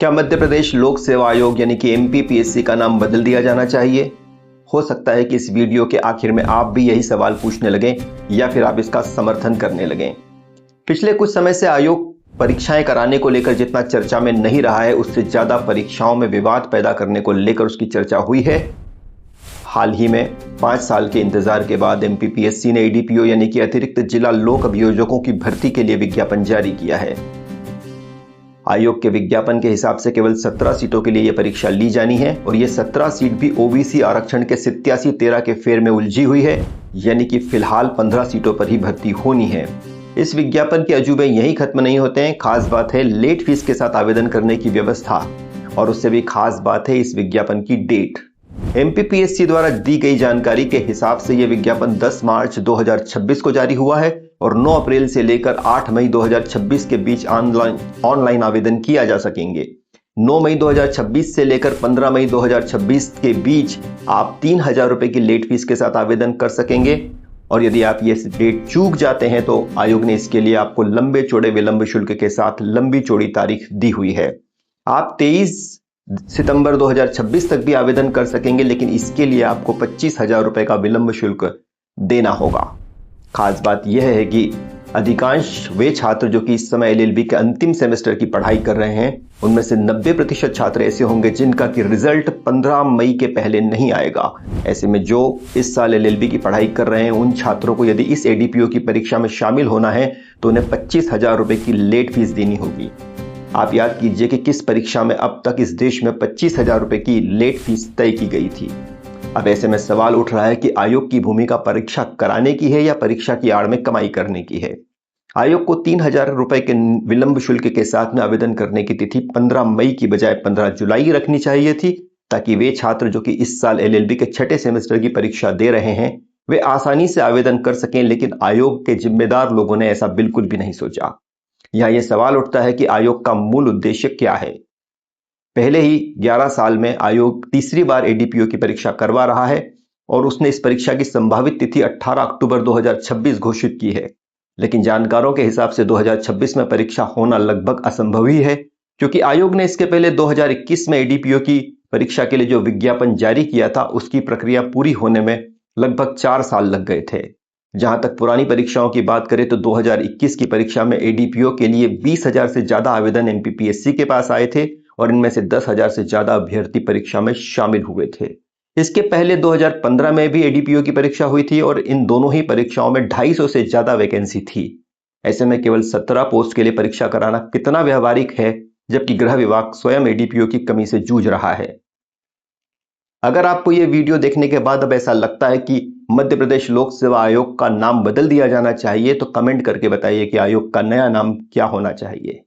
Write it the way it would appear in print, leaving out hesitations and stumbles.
क्या मध्य प्रदेश लोक सेवा आयोग यानी कि एमपीपीएससी का नाम बदल दिया जाना चाहिए? हो सकता है कि इस वीडियो के आखिर में आप भी यही सवाल पूछने लगें या फिर आप इसका समर्थन करने लगें। पिछले कुछ समय से आयोग परीक्षाएं कराने को लेकर जितना चर्चा में नहीं रहा है, उससे ज्यादा परीक्षाओं में विवाद पैदा करने को लेकर उसकी चर्चा हुई है। हाल ही में 5 साल के इंतजार के बाद एमपीपीएससी ने एडीपीओ यानी कि अतिरिक्त जिला लोक अभियोजकों की भर्ती के लिए विज्ञापन जारी किया है। आयोग के विज्ञापन के हिसाब से केवल 17 सीटों के लिए यह परीक्षा ली जानी है और ये 17 सीट भी ओबीसी आरक्षण के 87-13 के फेर में उलझी हुई है, यानी कि फिलहाल 15 सीटों पर ही भर्ती होनी है। इस विज्ञापन के अजूबे यही खत्म नहीं होते हैं। खास बात है लेट फीस के साथ आवेदन करने की व्यवस्था, और उससे भी खास बात है इस विज्ञापन की डेट। एमपीपीएससी द्वारा दी गई जानकारी के हिसाब से यह विज्ञापन 10 मार्च 2026 को जारी हुआ है और 9 अप्रैल से लेकर 8 मई 2026 के बीच ऑनलाइन आवेदन किया जा सकेंगे। 9 मई 2026 से लेकर 15 मई 2026 के बीच आप 3000 रुपए की लेट फीस के साथ आवेदन कर सकेंगे, और यदि आप ये डेट चूक जाते हैं तो आयोग ने इसके लिए आपको लंबे चौड़े विलंब शुल्क के साथ लंबी चौड़ी तारीख दी हुई है। आप 23 सितंबर 2026 तक भी आवेदन कर सकेंगे, लेकिन इसके लिए आपको 25,000 रुपए का विलंब शुल्क देना होगा। खास बात यह है कि अधिकांश वे छात्र जो कि इस समय एलएलबी के अंतिम सेमेस्टर की पढ़ाई कर रहे हैं, उनमें से 90% छात्र ऐसे होंगे जिनका कि रिजल्ट 15 मई के पहले नहीं आएगा। ऐसे में जो इस साल एलएलबी की पढ़ाई कर रहे हैं, उन छात्रों को यदि इस एडीपीओ की परीक्षा में शामिल होना है तो उन्हें 25,000 रुपए की लेट फीस देनी होगी। आप याद कीजिए कि किस परीक्षा में अब तक इस देश में 25,000 रुपए की लेट फीस तय की गई थी। अब ऐसे में सवाल उठ रहा है कि आयोग की भूमिका परीक्षा कराने की है या परीक्षा की आड़ में कमाई करने की है। आयोग को 3,000 रुपए के विलंब शुल्क के साथ में आवेदन करने की तिथि 15 मई की बजाय 15 जुलाई रखनी चाहिए थी, ताकि वे छात्र जो कि इस साल एलएलबी के 6ठे सेमेस्टर की परीक्षा दे रहे हैं वे आसानी से आवेदन कर सकें। लेकिन आयोग के जिम्मेदार लोगों ने ऐसा बिल्कुल भी नहीं सोचा। यहां यह सवाल उठता है कि आयोग का मूल उद्देश्य क्या है। पहले ही 11 साल में आयोग तीसरी बार एडीपीओ की परीक्षा करवा रहा है और उसने इस परीक्षा की संभावित तिथि 18 अक्टूबर 2026 घोषित की है। लेकिन जानकारों के हिसाब से 2026 में परीक्षा होना लगभग असंभव ही है, क्योंकि आयोग ने इसके पहले 2021 में एडीपीओ की परीक्षा के लिए जो विज्ञापन जारी किया था उसकी प्रक्रिया पूरी होने में लगभग 4 साल लग गए थे। जहां तक पुरानी परीक्षाओं की बात करें तो 2021 की परीक्षा में एडीपीओ के लिए 20,000 से ज्यादा आवेदन एमपीपीएससी के पास आए थे और इनमें से 10,000 से ज्यादा अभ्यर्थी परीक्षा में शामिल हुए थे। इसके पहले 2015 में भी एडीपीओ की परीक्षा हुई थी और इन दोनों ही परीक्षाओं में 250 से ज्यादा वैकेंसी थी। ऐसे में केवल 17 पोस्ट के लिए परीक्षा कराना कितना व्यवहारिक है, जबकि गृह विभाग स्वयं एडीपीओ की कमी से जूझ रहा है। अगर आपको यह वीडियो देखने के बाद अब ऐसा लगता है कि मध्य प्रदेश लोक सेवा आयोग का नाम बदल दिया जाना चाहिए, तो कमेंट करके बताइए कि आयोग का नया नाम क्या होना चाहिए।